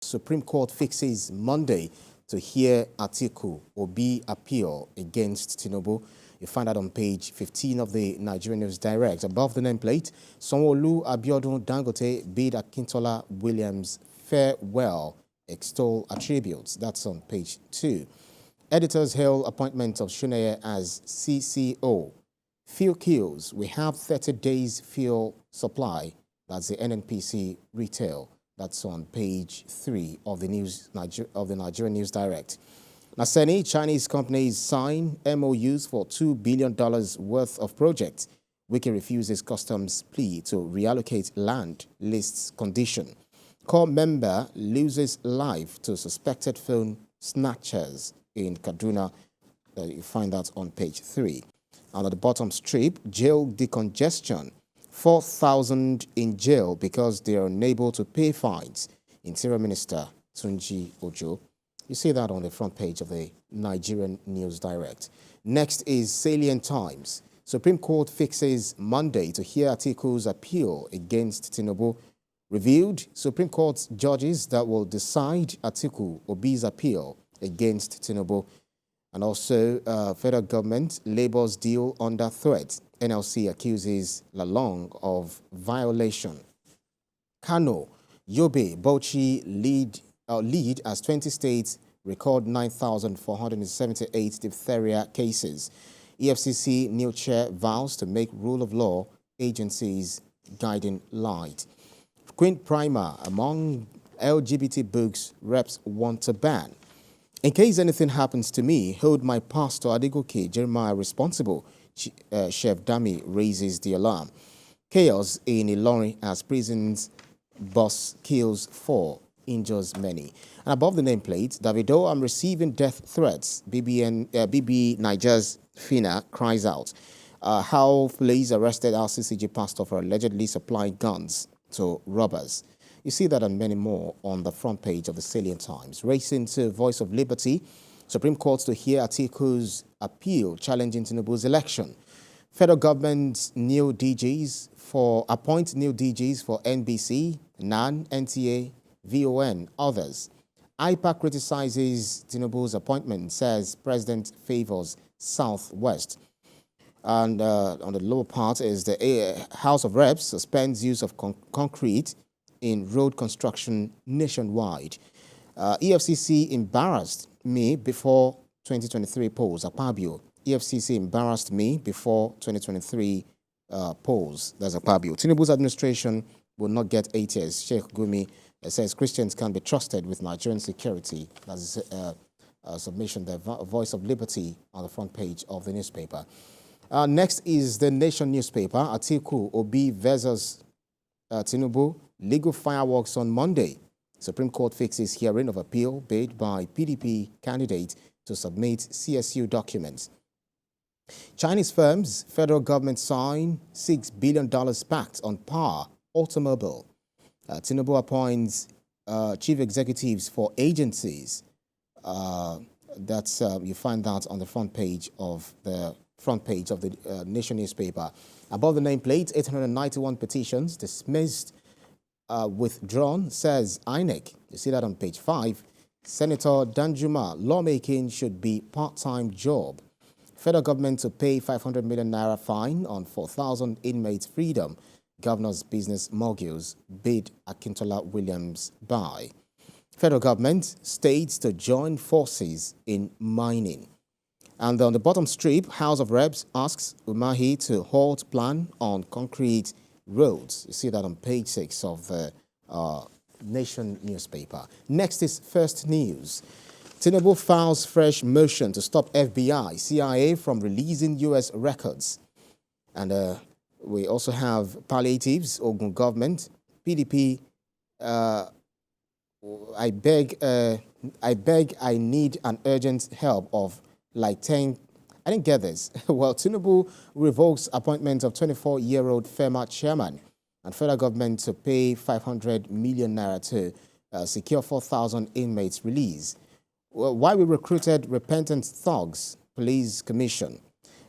Supreme Court fixes Monday to hear Atiku Obi appeal against Tinubu. You find that on page 15 of the Nigerian News Direct. Above the nameplate, Sanwo-Olu Abiodun Dangote bid Akintola Williams farewell, extol attributes. That's on page 2. Editors hail appointment of Shuneye as CCO. Fuel kills. We have 30 days fuel supply. That's the NNPC retail. That's on page 3 of the Nigerian News Direct. Naseni, Chinese companies sign MOUs for $2 billion worth of projects. Wiki refuses customs plea to reallocate land, lists condition. Core member loses life to suspected phone snatchers in Kaduna. You find that on page 3. And at the bottom strip, jail decongestion. 4,000 in jail because they are unable to pay fines. Interior Minister Tunji Ojo. You see that on the front page of the Nigerian News Direct. Next is Salient Times. Supreme Court fixes Monday to hear Atiku's appeal against Tinubu. Revealed Supreme Court judges that will decide Atiku Obi's appeal against Tinubu. And also, federal government Labour's deal under threat. NLC accuses Lalong of violation. Kano, Yobe, Bauchi lead as 20 states record 9,478 diphtheria cases. EFCC new chair vows to make rule of law agencies guiding light. Queen Primer, among LGBT books reps want to ban. In case anything happens to me, hold my pastor Adegoke Jeremiah responsible. Chef Dami raises the alarm. Chaos in Ilorin as prisons bus kills 4, injures many. And above the nameplate, Davido, I'm receiving death threats. BB Niger's Fina cries out. How police arrested RCCG pastor for allegedly supplying guns to robbers. You see that and many more on the front page of the Salient Times. Racing to Voice of Liberty, Supreme Court to hear Atiku's appeal challenging Tinubu's election. Federal government new DGs appoint new DGs for NBC, NAN, NTA, VON, others. IPAC criticizes Tinubu's appointment, says President favors Southwest. And on the lower part is the House of Reps suspends use of concrete in road construction nationwide. EFCC embarrassed me before 2023 polls. Akpabio. EFCC embarrassed me before 2023 polls. That's Akpabio. Tinubu's administration will not get 8 years. Sheikh Gumi says Christians can be trusted with Nigerian security. That's a submission, the Voice of Liberty on the front page of the newspaper. Next is the Nation newspaper. Atiku Obi versus Tinubu. Legal fireworks on Monday. Supreme Court fixes hearing of appeal bid by PDP candidate to submit CSU documents. Chinese firms, federal government sign $6 billion pact on power, automobile. Tinubu appoints chief executives for agencies. You find that on the front page of the Nation newspaper. Above the nameplate, 891 petitions dismissed, withdrawn, says INEC. You see that on page 5. Senator Danjuma, lawmaking should be part-time job. Federal government to pay 500 million naira fine on 4,000 inmates' freedom. Governor's business moguls bid Akintola Williams buy. Federal government states to join forces in mining. And on the bottom strip, House of Reps asks Umahi to halt plan on concrete roads. You see that on page 6 of the Nation newspaper. Next is First News. Tinubu files fresh motion to stop FBI, CIA from releasing U.S. records. And we also have palliatives, Ogun government, PDP. I need an urgent help of like 10. I didn't get this. Well, Tinubu revokes appointment of 24-year-old FEMA chairman, and federal government to pay 500 million naira to secure 4,000 inmates release. Well, why we recruited repentant thugs, police commission.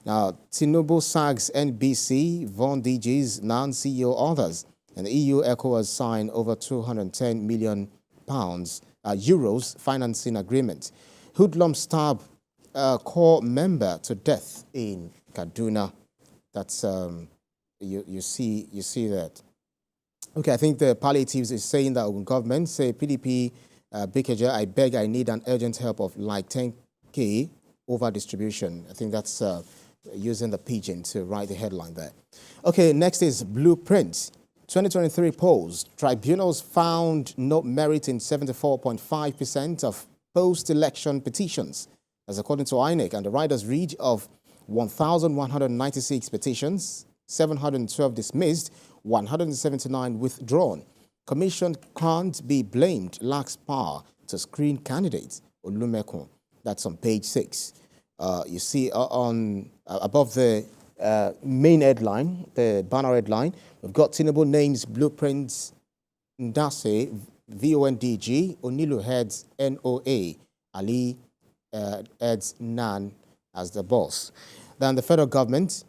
Now, Tinubu sags NBC, Von DGs, non-CEO others, and EU ECOWAS signed over 210 million euros financing agreement. Hoodlum stab core member to death in Kaduna. That's you see that. Okay, I think the palliatives is saying that government say PDP Bikeja, I beg, I need an urgent help of like 10K over distribution. I think that's using the pigeon to write the headline there. Okay, next is Blueprint. 2023 polls. Tribunals found no merit in 74.5% of post-election petitions. As according to INEC, and the writers read of 1,196 petitions, 712 dismissed, 179 withdrawn. Commission can't be blamed, lacks power to screen candidates. Olumekun. That's on page 6. You see above the main headline, the banner headline, we've got Tinubu names Blueprints Ndase, VONDG, Onilu heads NOA, Ali heads NAN as the boss. Then the federal government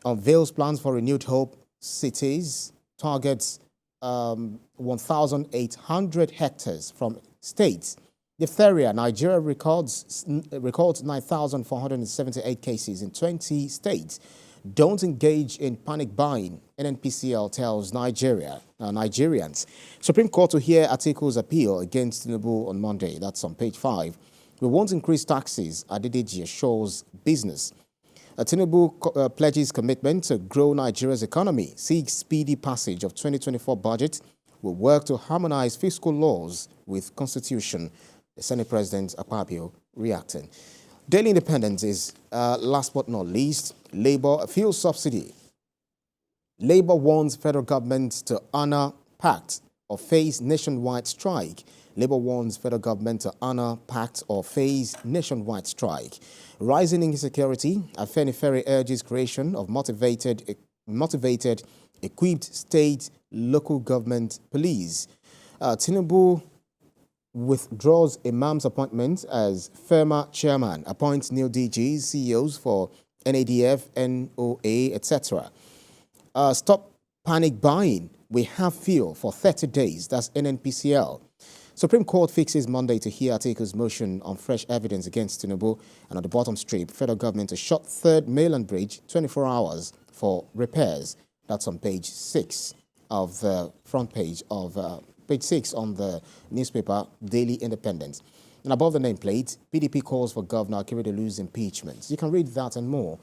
unveils plans for renewed hope cities, targets 1,800 hectares from states. Diphtheria, Nigeria records 9,478 cases in 20 states. Don't engage in panic buying, NNPCL tells Nigerians. Supreme Court to hear Atiku's appeal against Tinubu on Monday. That's on page 5. We won't increase taxes, Adedeji assures business. Tinubu pledges commitment to grow Nigeria's economy, seeks speedy passage of 2024 budget, will work to harmonize fiscal laws with constitution. The Senate President Akpabio reacting. Daily Independence is last but not least, Labour fuel subsidy. Labour warns federal government to honor pact or face nationwide strike. Labour warns federal government to honor pact or face nationwide strike. Rising insecurity, Afenifere urges creation of motivated, equipped state, local government police. Tinubu withdraws Imam's appointment as FEMA chairman, appoints new DGs, CEOs for NADF, NOA, etc. Stop panic buying. We have fuel for 30 days. That's NNPCL. Supreme Court fixes Monday to hear Atiku's motion on fresh evidence against Tinubu. And on the bottom strip, federal government to shut third mainland bridge 24 hours for repairs. That's on page 6 of the front page of page 6 on the newspaper Daily Independence. And above the nameplate, PDP calls for Governor Akeredelu's impeachment. You can read that and more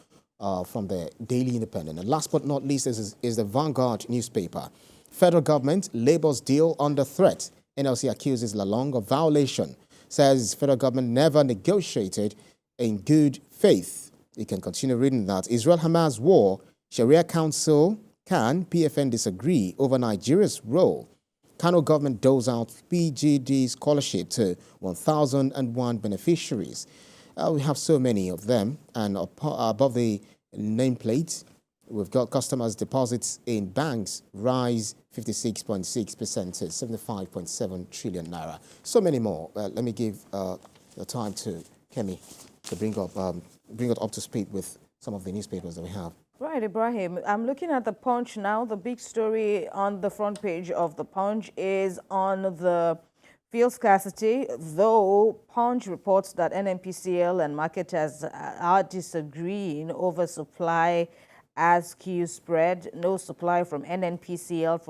from the Daily Independent. And last but not least is the Vanguard newspaper. Federal government, Labour's deal under threat. NLC accuses Lalong of violation, says federal government never negotiated in good faith. You can continue reading that. Israel-Hamas war, Sharia Council can PFN disagree over Nigeria's role. Kano government doles out PGD scholarship to 1,001 beneficiaries. We have so many of them. And above the nameplate, we've got customers' deposits in banks rise 56.6% to 75.7 trillion naira. So many more. Let me give the time to Kemi to bring it up to speed with some of the newspapers that we have. Right, Ibrahim. I'm looking at the Punch now. The big story on the front page of the Punch is on the fuel scarcity, though Punch reports that NNPCL and marketers are disagreeing over supply as queues spread. No supply from NNPCL.